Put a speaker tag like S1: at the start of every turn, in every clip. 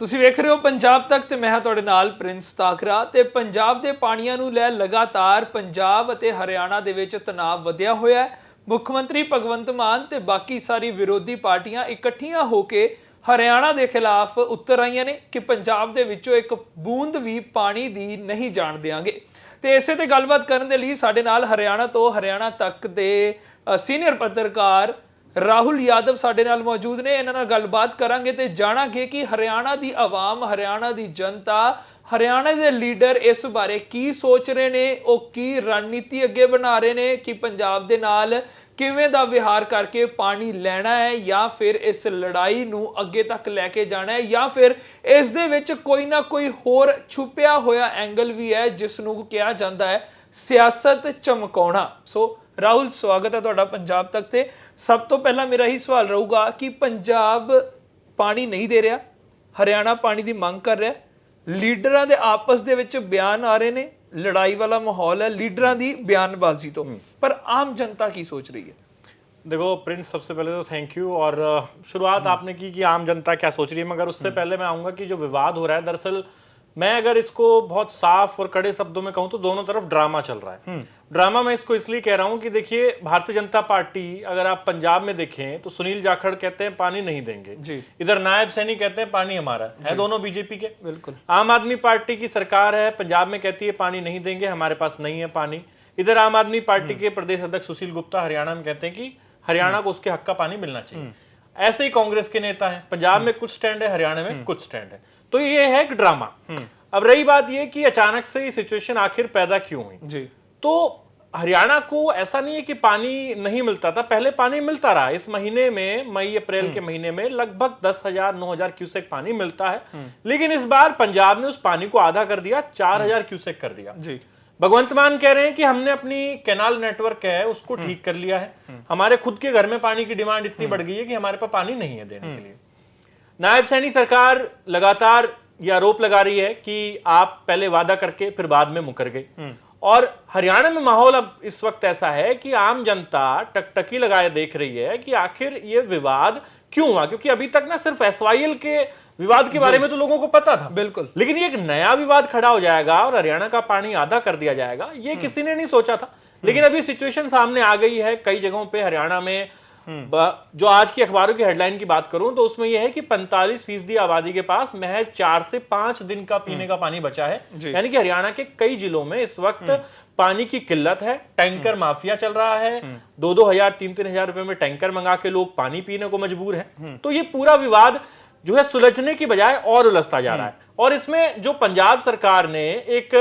S1: ਤੁਸੀਂ ਵੇਖ ਰਹੇ ਹੋ ਪੰਜਾਬ ਤੱਕ ਤੇ ਮੈਂ ਹਾਂ ਤੁਹਾਡੇ ਨਾਲ ਪ੍ਰਿੰਸ ਤਾਕਰਾ ਤੇ ਪੰਜਾਬ ਦੇ ਪਾਣੀਆਂ ਨੂੰ ਲੈ ਲਗਾਤਾਰ ਪੰਜਾਬ ਅਤੇ ਹਰਿਆਣਾ ਦੇ ਵਿੱਚ ਤਣਾਅ ਵਧਿਆ ਹੋਇਆ ਹੈ। ਮੁੱਖ ਮੰਤਰੀ ਭਗਵੰਤ ਮਾਨ ਤੇ ਬਾਕੀ ਸਾਰੀ ਵਿਰੋਧੀ ਪਾਰਟੀਆਂ ਇਕੱਠੀਆਂ ਹੋ ਕੇ ਹਰਿਆਣਾ ਦੇ ਖਿਲਾਫ ਉਤਰ ਆਈਆਂ ਨੇ ਕਿ ਪੰਜਾਬ ਦੇ ਵਿੱਚੋਂ ਇੱਕ ਬੂੰਦ ਵੀ ਪਾਣੀ ਦੀ ਨਹੀਂ ਜਾਣ ਦੇਵਾਂਗੇ। ਤੇ ਇਸੇ ਤੇ ਗੱਲਬਾਤ ਕਰਨ ਦੇ ਲਈ ਸਾਡੇ ਨਾਲ ਹਰਿਆਣਾ ਤੋਂ ਹਰਿਆਣਾ ਤੱਕ ਦੇ ਸੀਨੀਅਰ ਪੱਤਰਕਾਰ ਰਾਹੁਲ ਯਾਦਵ ਸਾਡੇ ਨਾਲ ਮੌਜੂਦ ਨੇ। ਇਹਨਾਂ ਨਾਲ ਗੱਲਬਾਤ ਕਰਾਂਗੇ ਤੇ ਜਾਣਾਂਗੇ ਕਿ ਹਰਿਆਣਾ ਦੀ ਆਵਾਮ, ਹਰਿਆਣਾ ਦੀ ਜਨਤਾ, ਹਰਿਆਣਾ ਦੇ ਲੀਡਰ ਇਸ ਬਾਰੇ ਕੀ ਸੋਚ ਰਹੇ ਨੇ, ਉਹ ਕੀ ਰਣਨੀਤੀ ਅੱਗੇ ਬਣਾ ਰਹੇ ਨੇ ਕਿ ਪੰਜਾਬ ਦੇ ਨਾਲ ਕਿਵੇਂ ਦਾ ਵਿਹਾਰ ਕਰਕੇ ਪਾਣੀ ਲੈਣਾ ਹੈ ਜਾਂ ਫਿਰ ਇਸ ਲੜਾਈ ਨੂੰ ਅੱਗੇ ਤੱਕ ਲੈ ਕੇ ਜਾਣਾ ਹੈ ਜਾਂ ਫਿਰ ਇਸ ਦੇ ਵਿੱਚ ਕੋਈ ਨਾ ਕੋਈ ਹੋਰ ਛੁਪਿਆ ਹੋਇਆ ਐਂਗਲ ਵੀ ਹੈ ਜਿਸ ਨੂੰ ਕਿਹਾ ਜਾਂਦਾ ਹੈ ਸਿਆਸਤ ਚਮਕਾਉਣਾ। ਸੋ ਰਾਹੁਲ, ਸਵਾਗਤ ਹੈ ਤੁਹਾਡਾ ਪੰਜਾਬ ਤੱਕ ਤੇ ਸਭ ਤੋਂ ਪਹਿਲਾਂ ਮੇਰਾ ਹੀ ਸਵਾਲ ਰਹੂਗਾ ਕਿ ਪੰਜਾਬ ਪਾਣੀ ਨਹੀਂ ਦੇ ਰਿਹਾ, ਹਰਿਆਣਾ ਪਾਣੀ ਦੀ ਮੰਗ ਕਰ ਰਿਹਾ, ਲੀਡਰਾਂ ਦੇ ਆਪਸ ਦੇ ਵਿੱਚ ਬਿਆਨ ਆ ਰਹੇ ਨੇ, लड़ाई वाला माहौल है लीडर की बयानबाजी तो, पर आम जनता की सोच रही है?
S2: देखो प्रिंस, सबसे पहले तो थैंक यू। और शुरुआत आपने की कि आम जनता क्या सोच रही है, मगर उससे पहले मैं आऊँगा कि जो विवाद हो रहा है, दरअसल मैं अगर इसको बहुत साफ और कड़े शब्दों में कहूँ तो दोनों तरफ ड्रामा चल रहा है। ड्रामा मैं इसको इसलिए कह रहा हूँ कि देखिए, भारतीय जनता पार्टी अगर आप पंजाब में देखें तो सुनील जाखड़ कहते हैं पानी नहीं देंगे जी, इधर नायब सैनी कहते हैं पानी हमारा है, दोनों बीजेपी के। बिल्कुल। आम आदमी पार्टी की सरकार है, पंजाब में कहती है पानी नहीं देंगे, हमारे पास नहीं है पानी। इधर आम आदमी पार्टी के प्रदेश अध्यक्ष सुशील गुप्ता हरियाणा में कहते हैं कि हरियाणा को उसके हक का पानी मिलना चाहिए। ऐसे ही कांग्रेस के नेता हैं, पंजाब में कुछ स्टैंड है, हरियाणा में कुछ स्टैंड है। तो ये है एक ड्रामा। अब रही बात ये कि अचानक से ये सिचुएशन आखिर पैदा क्यों हुई जी, तो हरियाणा को ऐसा नहीं है कि पानी नहीं मिलता था, पहले पानी मिलता रहा। इस महीने में, मई अप्रैल के महीने में लगभग 10,000 9,000 क्यूसेक पानी मिलता है, लेकिन इस बार पंजाब ने उस पानी को आधा कर दिया, 4,000 क्यूसेक कर दिया जी। भगवंत मान कह रहे हैं कि हमने अपनी कैनाल नेटवर्क है उसको ठीक कर लिया है, हमारे खुद के घर में पानी की डिमांड इतनी बढ़ गई है कि हमारे पास पानी नहीं है देने के लिए। नायब सैनी सरकार लगातार ये आरोप लगा रही है कि आप पहले वादा करके फिर बाद में मुकर गए। और हरियाणा में माहौल अब इस वक्त ऐसा है कि आम जनता टकटकी लगाए देख रही है कि आखिर ये विवाद क्यों हुआ, क्योंकि अभी तक ना सिर्फ एसवाईएल के विवाद के बारे में तो लोगों को पता था, बिल्कुल, लेकिन ये एक नया विवाद खड़ा हो जाएगा और हरियाणा का पानी आधा कर दिया जाएगा, ये किसी ने नहीं सोचा था। लेकिन अभी सिचुएशन सामने आ गई है। कई जगहों पे हरियाणा में, जो आज की अखबारों की हेडलाइन की बात करूं तो उसमें यह है कि 45% आबादी के पास महज 4 से 5 दिन का पीने का पानी बचा है। यानी कि हरियाणा के कई जिलों में इस वक्त पानी की किल्लत है, टैंकर माफिया चल रहा है, 2-2 हजार 3-3 हजार रुपए में टैंकर मंगा के लोग पानी पीने को मजबूर है। तो ये पूरा विवाद जो है सुलझने की बजाय और उलझता जा रहा है। और इसमें जो पंजाब सरकार ने एक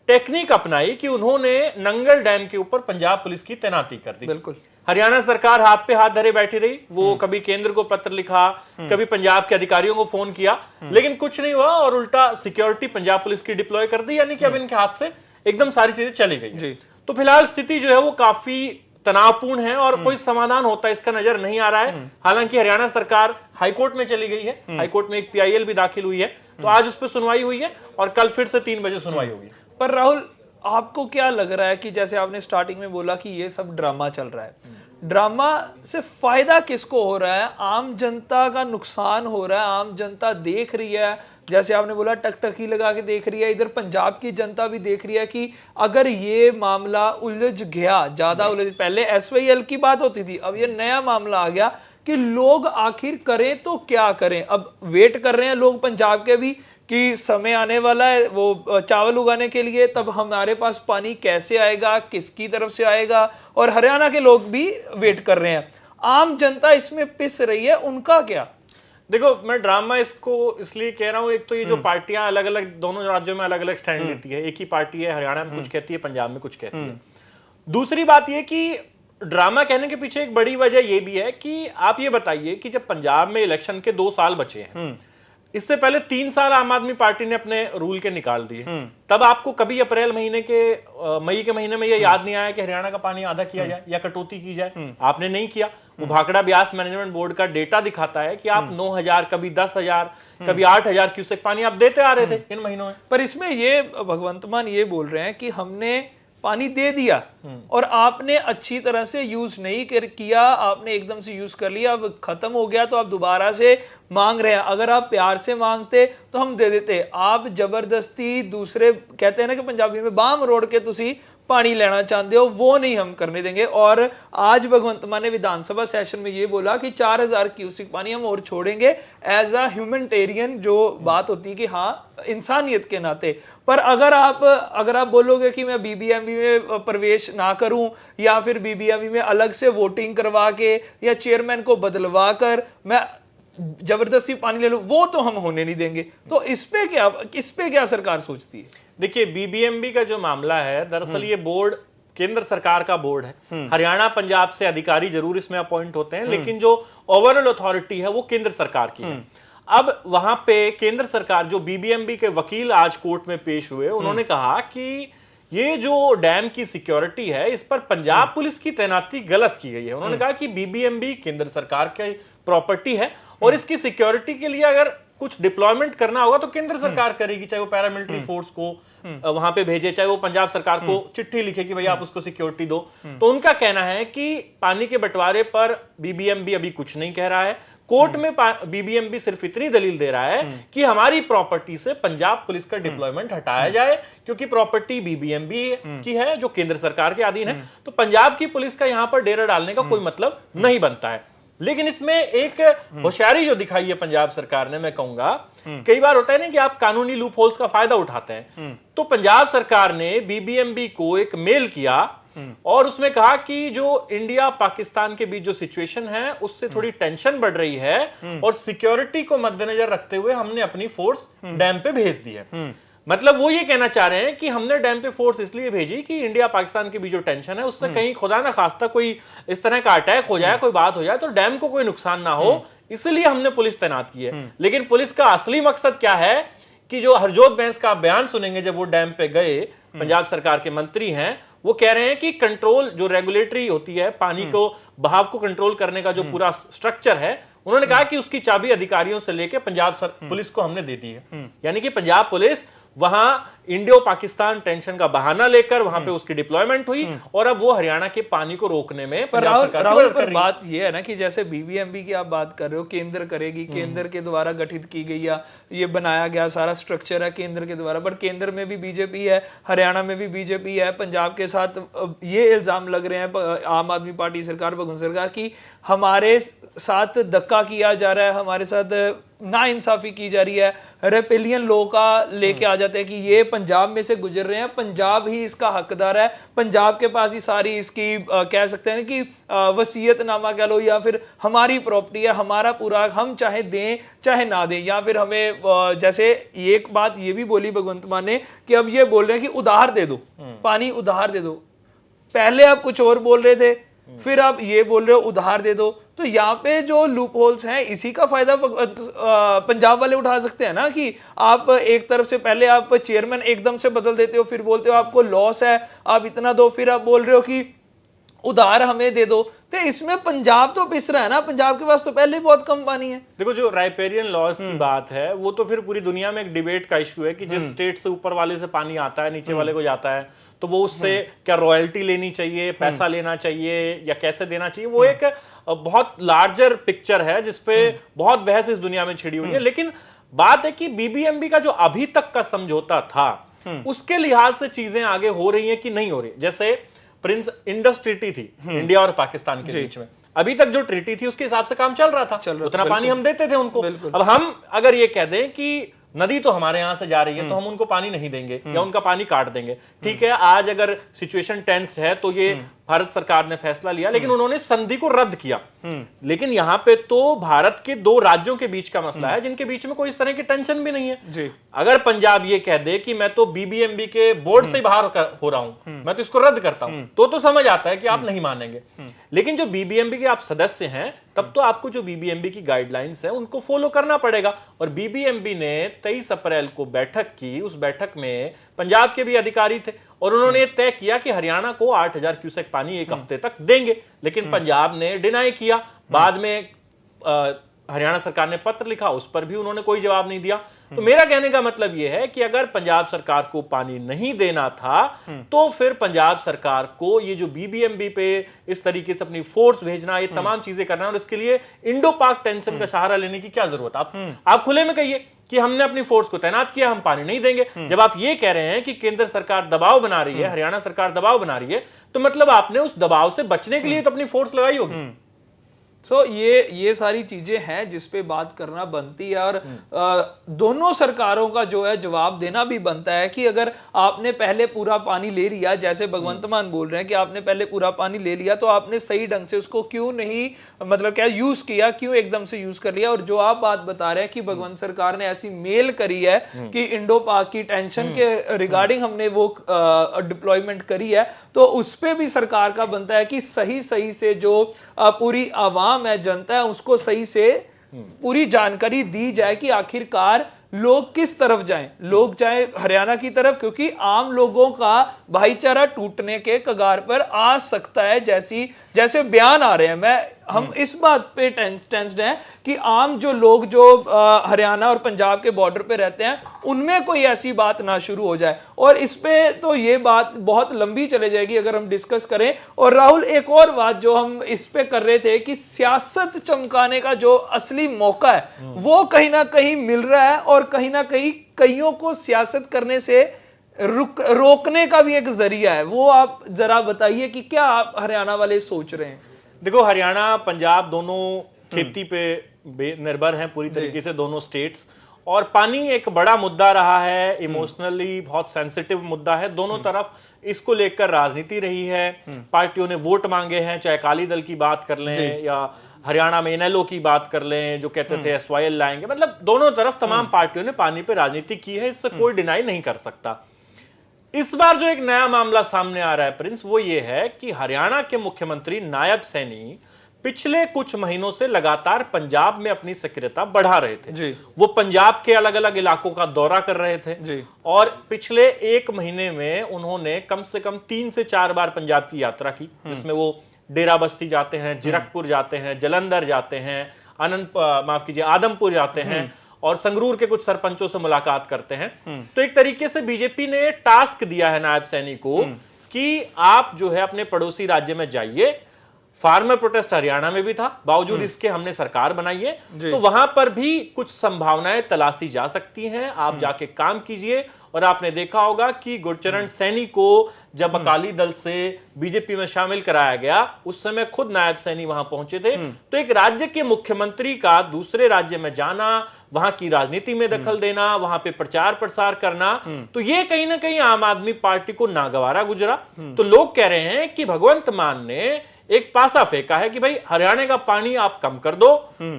S2: टेक्निक अपनाई कि उन्होंने नंगल डैम के ऊपर पंजाब पुलिस की तैनाती कर दी। बिल्कुल। हरियाणा सरकार हाथ पे हाथ धरे बैठी रही, वो कभी केंद्र को पत्र लिखा, कभी पंजाब के अधिकारियों को फोन किया, लेकिन कुछ नहीं हुआ और उल्टा सिक्योरिटी पंजाब पुलिस की डिप्लॉय कर दी, यानी कि अब इनके हाथ से एकदम सारी चीजें चली गई जी। तो फिलहाल स्थिति जो है वो काफी तनावपूर्ण है और कोई समाधान होता है इसका नजर नहीं आ रहा है। हालांकि हरियाणा सरकार हाईकोर्ट में चली गई है, हाईकोर्ट में एक PIL भी दाखिल हुई है, तो आज उस पर सुनवाई हुई है और कल फिर से 3 बजे सुनवाई होगी।
S1: पर राहुल, आपको क्या लग रहा है कि जैसे आपने स्टार्टिंग में बोला कि ये सब ड्रामा चल रहा है, ड्रामा से फायदा किसको हो रहा है? आम जनता का नुकसान हो रहा है, आम जनता देख रही है, जैसे आपने बोला टकटकी लगा के देख रही है, इधर पंजाब की जनता भी देख रही है कि अगर ये मामला उलझ गया, ज्यादा उलझ, पहले SYL की बात होती थी, अब ये नया मामला आ गया कि लोग आखिर करें तो क्या करें। अब वेट कर रहे हैं लोग पंजाब के भी कि समय आने वाला है वो चावल उगाने के लिए, तब हमारे पास पानी कैसे आएगा, किसकी तरफ से आएगा, और हरियाणा के लोग भी वेट कर रहे हैं। आम जनता इसमें पिस रही है, उनका क्या?
S2: देखो, मैं ड्रामा इसको इसलिए कह रहा हूं, एक तो ये जो पार्टियां अलग अलग दोनों राज्यों में अलग अलग स्टैंड लेती है, एक ही पार्टी है, हरियाणा में कुछ कहती है, पंजाब में कुछ कहती है। दूसरी बात ये कि ड्रामा कहने के पीछे एक बड़ी वजह ये भी है कि आप ये बताइए कि जब पंजाब में इलेक्शन के 2 साल बचे हैं, इससे पहले 3 साल आम आदमी पार्टी ने अपने रूल के निकाल दिए, तब आपको कभी अप्रैल महीने के मई के महीने में यह याद नहीं आया कि हरियाणा का पानी आधा किया जाए या कटौती की जाए? आपने नहीं किया। वो भाखड़ा ब्यास मैनेजमेंट बोर्ड का डेटा दिखाता है कि आप 9,000, कभी 10,000, कभी 8,000 क्यूसेक पानी आप देते आ रहे थे इन महीनों में।
S1: पर इसमें ये भगवंत मान ये बोल रहे हैं कि हमने पानी दे दिया और आपने अच्छी तरह से यूज नहीं किया, आपने एकदम से यूज कर लिया, अब खत्म हो गया तो आप दोबारा से मांग रहे हैं। अगर आप प्यार से मांगते तो हम दे देते, आप जबरदस्ती दूसरे, कहते हैं ना कि पंजाबी में बाम रोड़ के तुसी पानी लेना चाहते हो, वो नहीं हम करने देंगे। और आज भगवंत मान ने विधानसभा सेशन में ये बोला कि 4000 क्यूसिक पानी हम और छोड़ेंगे एज अ ह्यूमैनिटेरियन, जो बात होती है कि हाँ इंसानियत के नाते। पर अगर आप बोलोगे कि मैं बीबीएमबी में प्रवेश ना करूं या फिर बीबीएमबी में अलग से वोटिंग करवा के या चेयरमैन को बदलवा कर मैं जबरदस्ती पानी ले लूं, वो तो हम होने नहीं देंगे। तो इस पे क्या सरकार सोचती है?
S2: देखिए, बीबीएमबी का जो मामला है, दरअसल ये बोर्ड केंद्र सरकार का बोर्ड है। हरियाणा पंजाब से अधिकारी जरूर इसमें अपॉइंट होते हैं, लेकिन जो ओवरऑल अथॉरिटी है वो केंद्र सरकार की है। अब वहां पे केंद्र सरकार, जो बीबीएमबी के वकील आज कोर्ट में पेश हुए, उन्होंने कहा कि ये जो डैम की सिक्योरिटी है, इस पर पंजाब पुलिस की तैनाती गलत की गई है। उन्होंने कहा कि बीबीएमबी केंद्र सरकार की प्रॉपर्टी है और इसकी सिक्योरिटी के लिए अगर कुछ डिप्लॉयमेंट करना होगा तो केंद्र सरकार करेगी, चाहे वो पैरामिलिट्री फोर्स को वहां पे भेजे, चाहे वो पंजाब सरकार को चिट्ठी लिखे कि भाई आप उसको सिक्योरिटी दो। तो उनका कहना है कि पानी के बंटवारे पर बीबीएमबी अभी कुछ नहीं कह रहा है। कोर्ट में बीबीएमबी सिर्फ इतनी दलील दे रहा है कि हमारी प्रॉपर्टी से पंजाब पुलिस का डिप्लॉयमेंट हटाया जाए, क्योंकि प्रॉपर्टी बीबीएमबी की है जो केंद्र सरकार के अधीन है। तो पंजाब की पुलिस का यहां पर डेरा डालने का कोई मतलब नहीं बनता है। लेकिन इसमें एक होशियारी जो दिखाई है पंजाब सरकार ने, मैं कहूंगा, कई बार होता है ना कि आप कानूनी लूप होल्स का फायदा उठाते हैं। तो पंजाब सरकार ने बीबीएमबी को एक मेल किया और उसमें कहा कि जो इंडिया पाकिस्तान के बीच जो सिचुएशन है उससे थोड़ी टेंशन बढ़ रही है और सिक्योरिटी को मद्देनजर रखते हुए हमने अपनी फोर्स डैम पे भेज दी है। मतलब वो ये कहना चाह रहे हैं कि हमने डैम पे फोर्स इसलिए भेजी कि इंडिया पाकिस्तान के बीच जो टेंशन है उससे कहीं खुदा ना खास्ता कोई इस तरह का अटैक हो जाए, कोई बात हो जाए तो डैम को कोई नुकसान ना हो, इसलिए हमने पुलिस तैनात की है। लेकिन पुलिस का असली मकसद क्या है कि जो हरजोत बैंस का बयान सुनेंगे जब वो डैम पे गए, पंजाब सरकार के मंत्री हैं, वो कह रहे हैं कि कंट्रोल जो रेगुलेटरी होती है, पानी को बहाव को कंट्रोल करने का जो पूरा स्ट्रक्चर है, उन्होंने कहा कि उसकी चाबी अधिकारियों से लेके पंजाब पुलिस को हमने दे दी है। यानी कि पंजाब पुलिस वहां इंडियो पाकिस्तान टेंशन का बहाना लेकर वहां पे उसकी डिप्लॉयमेंट हुई और अब वो हरियाणा के पानी को रोकने में पंजाब सरकार की मदद कर रही है।
S1: बात ये है ना कि जैसे बीबीएमबी की आप बात कर रहे हो, केंद्र करेगी, केंद्र के द्वारा गठित की गई या ये बनाया गया सारा स्ट्रक्चर है केंद्र के द्वारा, बट केंद्र में भी बीजेपी है, हरियाणा में भी बीजेपी है, पंजाब के साथ ये इल्जाम लग रहे हैं आम आदमी पार्टी सरकार, भगवंत सरकार की हमारे साथ धक्का किया जा रहा है, हमारे साथ नाइंसाफी की जा रही है, रेपेलियन लॉ का लेके आ जाते हैं कि ये पंजाब में से गुजर रहे हैं, पंजाब ही इसका हकदार है, पंजाब के पास ही सारी इसकी कह सकते हैं कि वसीयतनामा कह लो या फिर हमारी प्रॉपर्टी है, हमारा पूरा, हम चाहे दें चाहे ना दें, या फिर हमें जैसे एक बात ये भी बोली भगवंत मान ने कि अब ये बोल रहे हैं कि उधार दे दो, पानी उधार दे दो। पहले आप कुछ और बोल रहे थे, फिर आप ये बोल रहे हो उधार दे दो। तो यहाँ पे जो लूप होल्स हैं इसी का फायदा पंजाब वाले उठा सकते हैं ना, कि आप एक तरफ से पहले आप चेयरमैन एकदम से बदल देते हो, फिर बोलते हो आपको लॉस है आप इतना दो, फिर आप बोल रहे हो कि उधार हमें दे दो। तो इसमें पंजाब तो पिस रहा है ना, पंजाब के पास तो पहले ही बहुत कम पानी है।
S2: देखो, जो राइपेरियन लॉज की बात है वो तो फिर पूरी दुनिया में एक डिबेट का इशू है कि जिस स्टेट से ऊपर वाले से पानी आता है नीचे वाले को जाता है, तो वो उससे क्या रॉयल्टी लेनी चाहिए, पैसा लेना चाहिए या कैसे देना चाहिए, वो एक बहुत लार्जर पिक्चर है जिसपे बहुत बहस इस दुनिया में छिड़ी हुई है। लेकिन बात है कि बीबीएमबी का जो अभी तक का समझौता था उसके लिहाज से चीजें आगे हो रही हैं कि नहीं हो रही। जैसे प्रिंस इंडस ट्रीटी थी इंडिया और पाकिस्तान के बीच में, अभी तक जो ट्रीटी थी उसके हिसाब से काम चल रहा था, उतना पानी हम देते थे उनको। अब हम अगर ये कह दें कि नदी तो हमारे यहां से जा रही है तो हम उनको पानी नहीं देंगे या उनका पानी काट देंगे, ठीक है, आज अगर सिचुएशन टेंस्ड है तो ये भारत सरकार ने फैसला लिया, लेकिन उन्होंने संधि को रद्द किया। लेकिन यहां पे तो भारत के दो राज्यों के बीच का मसला है जिनके बीच में कोई इस तरह की टेंशन भी नहीं है जी। अगर पंजाब ये कह दे कि मैं तो बीबीएमबी के बोर्ड से बाहर हो रहा हूं, मैं तो इसको रद्द करता हूं, तो समझ आता है कि आप नहीं मानेंगे। लेकिन जो बीबीएमबी के आप सदस्य हैं तब तो आपको जो बीबीएमबी की गाइडलाइंस है उनको फॉलो करना पड़ेगा। और बीबीएमबी ने 23 अप्रैल को बैठक की, उस बैठक में पंजाब के भी अधिकारी थे और उन्होंने तय किया कि हरियाणा को 8000 क्यूसेक पानी एक हफ्ते तक देंगे, लेकिन पंजाब ने डिनाई किया। बाद में हरियाणा सरकार ने पत्र लिखा, उस पर भी उन्होंने कोई जवाब नहीं दिया। तो मेरा कहने का मतलब यह है कि अगर पंजाब सरकार को पानी नहीं देना था तो फिर पंजाब सरकार को ये जो बीबीएमबी पे इस तरीके से अपनी फोर्स भेजना, ये तमाम चीजें करना, और इसके लिए इंडो पाक टेंशन का सहारा लेने की क्या जरूरत? आप खुले में कहिए कि हमने अपनी फोर्स को तैनात किया, हम पानी नहीं देंगे। जब आप ये कह रहे हैं कि केंद्र सरकार दबाव बना रही है, हरियाणा सरकार दबाव बना रही है, तो मतलब आपने उस दबाव से बचने के लिए तो अपनी फोर्स लगाई होगी।
S1: सो ये सारी चीजें हैं जिस पे बात करना बनती है, और दोनों सरकारों का जो है जवाब देना भी बनता है कि अगर आपने पहले पूरा पानी ले लिया, जैसे भगवंत मान बोल रहे हैं कि आपने पहले पूरा पानी ले लिया, तो आपने सही ढंग से उसको क्यों नहीं मतलब क्या यूज किया, क्यों एकदम से यूज कर लिया। और जो आप बात बता रहे हैं कि भगवंत सरकार ने ऐसी मेल करी है कि इंडो पाक की टेंशन के रिगार्डिंग हमने वो डिप्लॉयमेंट करी है, तो उस पे भी सरकार का बनता है कि सही सही से जो पूरी आवाम है, जनता है, उसको सही से पूरी जानकारी दी जाए कि आखिरकार लोग किस तरफ जाएं। लोग जाएं हरियाणा की तरफ, क्योंकि आम लोगों का भाईचारा टूटने के कगार पर आ सकता है। जैसे बयान आ रहे हैं, हम इस बात पे टेंस्ड हैं कि आम जो लोग जो हरियाणा और पंजाब के बॉर्डर पे रहते हैं, उनमें कोई ऐसी बात ना शुरू हो जाए। और इस पे तो ये बात बहुत लंबी चले जाएगी अगर हम डिस्कस करें। और राहुल, एक और बात जो हम इस पे कर रहे थे कि सियासत चमकाने का जो असली मौका है वो कहीं ना कहीं मिल रहा है, और कहीं ना कहीं कईयों को सियासत करने से रोकने का भी एक जरिया है। वो आप जरा बताइए कि क्या आप हरियाणा वाले सोच रहे हैं?
S2: देखो, हरियाणा पंजाब दोनों खेती पे निर्भर हैं पूरी तरीके से, दोनों स्टेट्स, और पानी एक बड़ा मुद्दा रहा है, इमोशनली बहुत सेंसिटिव मुद्दा है। दोनों तरफ इसको लेकर राजनीति रही है, पार्टियों ने वोट मांगे हैं, चाहे अकाली दल की बात कर लें या हरियाणा में इनेलो की बात कर लें जो कहते थे एसवाईएल लाएंगे, मतलब दोनों तरफ तमाम पार्टियों ने पानी पे राजनीति की है, इससे कोई डिनाई नहीं कर सकता। इस बार जो एक नया मामला सामने आ रहा है प्रिंस, वो ये है कि हरियाणा के मुख्यमंत्री नायब सैनी पिछले कुछ महीनों से लगातार पंजाब में अपनी सक्रियता बढ़ा रहे थे
S1: जी।
S2: वो पंजाब के अलग अलग इलाकों का दौरा कर रहे थे
S1: जी।
S2: और पिछले एक महीने में उन्होंने कम से कम 3 से 4 बार पंजाब की यात्रा की, जिसमें वो डेरा बस्सी जाते हैं, जीरकपुर जाते हैं, जलंधर जाते हैं, आदमपुर जाते हैं और संगरूर के कुछ सरपंचों से मुलाकात करते हैं। तो एक तरीके से बीजेपी ने टास्क दिया है नायब सैनी को कि आप जो है अपने पड़ोसी राज्य में जाइए। फार्मर प्रोटेस्ट हरियाणा में भी था, बावजूद इसके हमने सरकार बनाई है, तो वहां पर भी कुछ संभावनाएं तलाशी जा सकती हैं, आप जाके काम कीजिए। और आपने देखा होगा कि गुरचरण सैनी को जब अकाली दल से बीजेपी में शामिल कराया गया, उस समय खुद नायब सैनी वहां पहुंचे थे। तो एक राज्य के मुख्यमंत्री का दूसरे राज्य में जाना, वहां की राजनीति में दखल देना, वहां पे प्रचार प्रसार करना, तो ये कहीं ना कहीं आम आदमी पार्टी को नागवारा गुजरा। तो लोग कह रहे हैं कि भगवंत मान ने एक पासा फेंका है कि भाई हरियाणा का पानी आप कम कर दो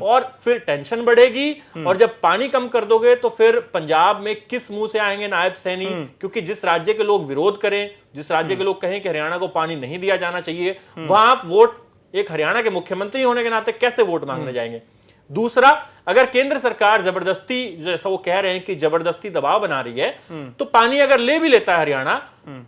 S2: और फिर टेंशन बढ़ेगी, और जब पानी कम कर दोगे तो फिर पंजाब में किस मुंह से आएंगे नायब सैनी, क्योंकि जिस राज्य के लोग विरोध करें, जिस राज्य के लोग कहें कि हरियाणा को पानी नहीं दिया जाना चाहिए, वहां आप वोट एक हरियाणा के मुख्यमंत्री होने के नाते कैसे वोट मांगने जाएंगे। दूसरा, अगर केंद्र सरकार जबरदस्ती, जैसा वो कह रहे हैं कि जबरदस्ती दबाव बना रही है, तो पानी अगर ले भी लेता है हरियाणा,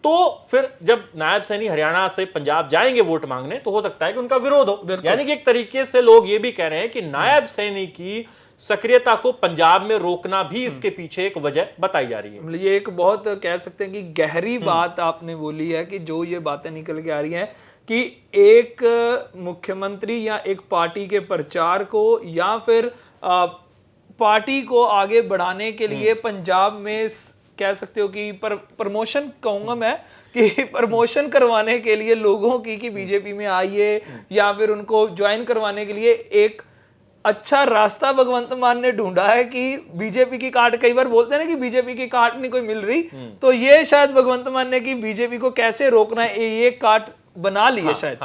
S2: तो फिर जब नायब सैनी हरियाणा से पंजाब जाएंगे वोट मांगने, तो हो सकता है कि उनका विरोध हो। यानी कि एक तरीके से लोग ये भी कह रहे हैं कि नायब सैनी की सक्रियता को पंजाब में रोकना भी इसके पीछे एक वजह बताई जा रही है।
S1: ये एक बहुत कह सकते हैं कि गहरी बात आपने बोली है कि जो ये बातें निकल के आ रही हैं कि एक मुख्यमंत्री या एक पार्टी के प्रचार को या फिर पार्टी को आगे बढ़ाने के लिए पंजाब में कह सकते हो कि प्रमोशन कहूंगा मैं, कि प्रमोशन करवाने के लिए लोगों की कि बीजेपी में आइए या फिर उनको ज्वाइन करवाने के लिए एक अच्छा रास्ता भगवंत मान ने ढूंढा है कि बीजेपी की काट, कई बार बोलते हैं ना कि बीजेपी की काट नहीं कोई मिल रही, तो ये शायद भगवंत मान ने कि बीजेपी को कैसे रोकना है ये काट बना ली है शायद।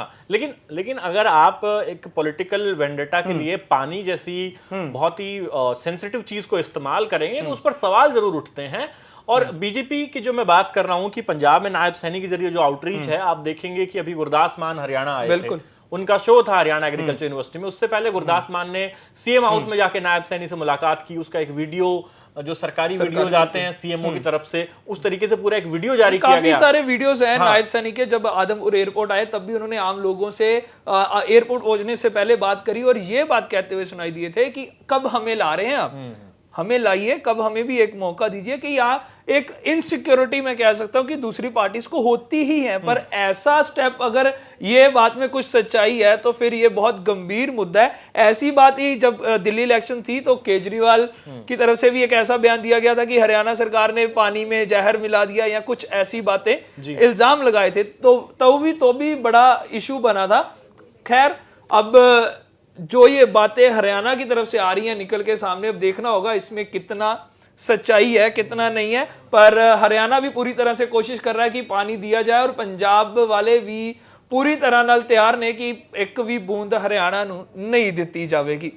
S2: लेकिन अगर आप एक पॉलिटिकल वेंडेटा के लिए पानी जैसी बहुत ही सेंसिटिव चीज को इस्तेमाल करेंगे तो उस पर सवाल जरूर उठते हैं। और बीजेपी की जो मैं बात कर रहा हूं कि पंजाब में नायब सैनी के जरिए जो आउटरीच है, आप देखेंगे कि अभी गुरदास मान हरियाणा आए थे, उनका शो था हरियाणा एग्रीकल्चर यूनिवर्सिटी में। उससे पहले गुरदास मान ने सीएम हाउस में जाके नायब सैनी से मुलाकात की, उसका एक वीडियो जो सरकारी वीडियो जाते हैं सीएमओ की तरफ से, उस तरीके से पूरा एक वीडियो जारी किया
S1: काफी
S2: गया।
S1: सारे वीडियोस हैं। नायब सैनी के जब आदमपुर एयरपोर्ट आए तब भी उन्होंने आम लोगों से एयरपोर्ट पहुंचने से पहले बात करी और ये बात कहते हुए सुनाई दिए थे कि कब हमें ला रहे हैं आप, हमें लाइए, कब हमें भी एक मौका दीजिए। कि यहाँ एक इनसिक्योरिटी मैं कह सकता हूं कि दूसरी पार्टीज को होती ही है, पर ऐसा स्टेप अगर ये बात में कुछ सच्चाई है तो फिर ये बहुत गंभीर मुद्दा है। ऐसी बात ही जब दिल्ली इलेक्शन थी तो केजरीवाल की तरफ से भी एक ऐसा बयान दिया गया था कि हरियाणा सरकार ने पानी में जहर मिला दिया या कुछ ऐसी बातें इल्जाम लगाए थे, तो भी बड़ा इशू बना था। खैर, अब जो ये बातें हरियाणा की तरफ से आ रही हैं निकल के सामने, अब देखना होगा इसमें कितना सच्चाई है कितना नहीं है। पर हरियाणा भी पूरी तरह से कोशिश कर रहा है कि पानी दिया जाए और पंजाब वाले भी पूरी तरह नाल तैयार ने कि एक भी बूंद हरियाणा नूं नहीं दिती जाएगी।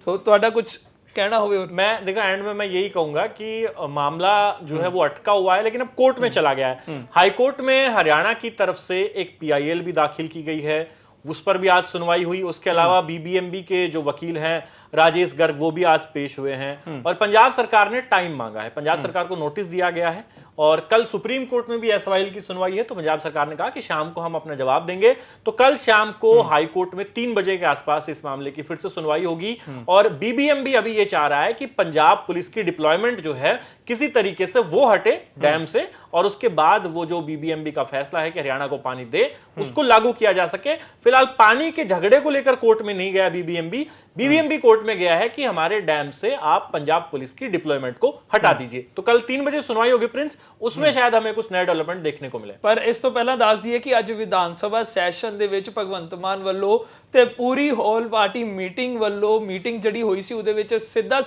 S1: तो ਤੁਹਾਡਾ कुछ कहना होवे? और
S2: मैं देखा एंड में मैं यही कहूंगा कि मामला जो है वो अटका हुआ है, लेकिन अब कोर्ट में चला गया है। हाई कोर्ट में हरियाणा की तरफ से एक पीआईएल भी दाखिल की गई है, उस पर भी आज सुनवाई हुई। उसके अलावा बीबीएमबी के जो वकील हैं राजेश गर्ग, वो भी आज पेश हुए हैं। और पंजाब सरकार ने टाइम मांगा है, पंजाब सरकार को नोटिस दिया गया है और कल सुप्रीम कोर्ट में भी एसवाइएल की सुनवाई है। तो पंजाब सरकार ने कहा कि शाम को हम अपना जवाब देंगे। तो कल शाम को हाई कोर्ट में 3 बजे के आसपास इस मामले की फिर से सुनवाई होगी। और बीबीएमबी अभी ये चाह रहा है कि पंजाब पुलिस की डिप्लॉयमेंट जो है किसी तरीके से वो हटे डैम से, और उसके बाद वो जो बीबीएमबी का फैसला है कि हरियाणा को पानी दे उसको लागू किया जा सके। फिलहाल पानी के झगड़े को लेकर कोर्ट में नहीं गया बीबीएमबी कोर्ट में गया है कि हमारे डैम से आप पंजाब पुलिस की डिप्लॉयमेंट को हटा दीजिए। तो कल 3 बजे सुनवाई होगी प्रिंस, उसमें शायद हमें कुछ नए डेवलपमेंट देखने को मिले।
S1: पर इस तो पहला दस दिए कि ਅੱਜ ਵਿਧਾਨ ਸਭਾ ਸੈਸ਼ਨ ਦੇ ਵਿੱਚ ਭਗਵੰਤ ਮਾਨ ਵੱਲੋਂ ਤੇ ਪੂਰੀ ਹੋਲ ਪਾਰਟੀ ਮੀਟਿੰਗ ਵੱਲੋਂ ਮੀਟਿੰਗ ਜਿਹੜੀ ਹੋਈ ਸੀ ਉਹਦੇ ਵਿੱਚ ਸਿੱਧਾ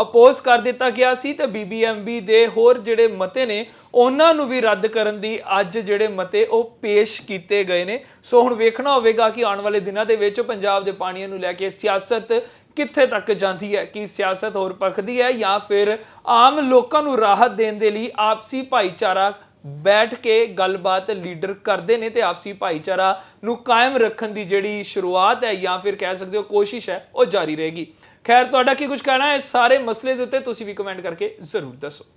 S1: ਅਪੋਜ਼ ਕਰ ਦਿੱਤਾ ਗਿਆ ਸੀ ਤੇ ਬੀਬੀਐਮਬੀ ਦੇ ਹੋਰ ਜਿਹੜੇ ਮਤੇ ਨੇ ਉਹਨਾਂ ਨੂੰ ਵੀ ਰੱਦ ਕਰਨ ਦੀ ਅੱਜ ਜਿਹੜੇ ਮਤੇ ਉਹ ਪੇਸ਼ ਕੀਤੇ ਗਏ ਨੇ। ਸੋ ਹੁਣ ਵੇਖਣਾ ਹੋਵੇਗਾ ਕਿ ਆਉਣ ਵਾਲੇ ਦਿਨਾਂ ਦੇ ਵਿੱਚ ਪੰਜਾਬ ਦੇ ਪਾਣੀਆਂ ਨੂੰ ਲੈ ਕੇ ਸਿਆਸਤ ਕਿੱਥੇ ਤੱਕ ਜਾਂਦੀ ਹੈ। ਕਿ ਸਿਆਸਤ ਹੋਰ ਪੱਖਦੀ ਹੈ ਜਾਂ ਫਿਰ ਆਮ ਲੋਕਾਂ ਨੂੰ ਰਾਹਤ ਦੇਣ ਦੇ ਲਈ ਆਪਸੀ ਭਾਈਚਾਰਾ बैठ के गलबात लीडर करते हैं तो आपसी भाईचारा नू कायम रखने की जिहड़ी शुरुआत है या फिर कह सकते हो कोशिश है वो जारी रहेगी। खैर, तुहाडा की कुछ कहना है इस सारे मसले दे उत्ते तुसीं भी कमेंट करके जरूर दसो।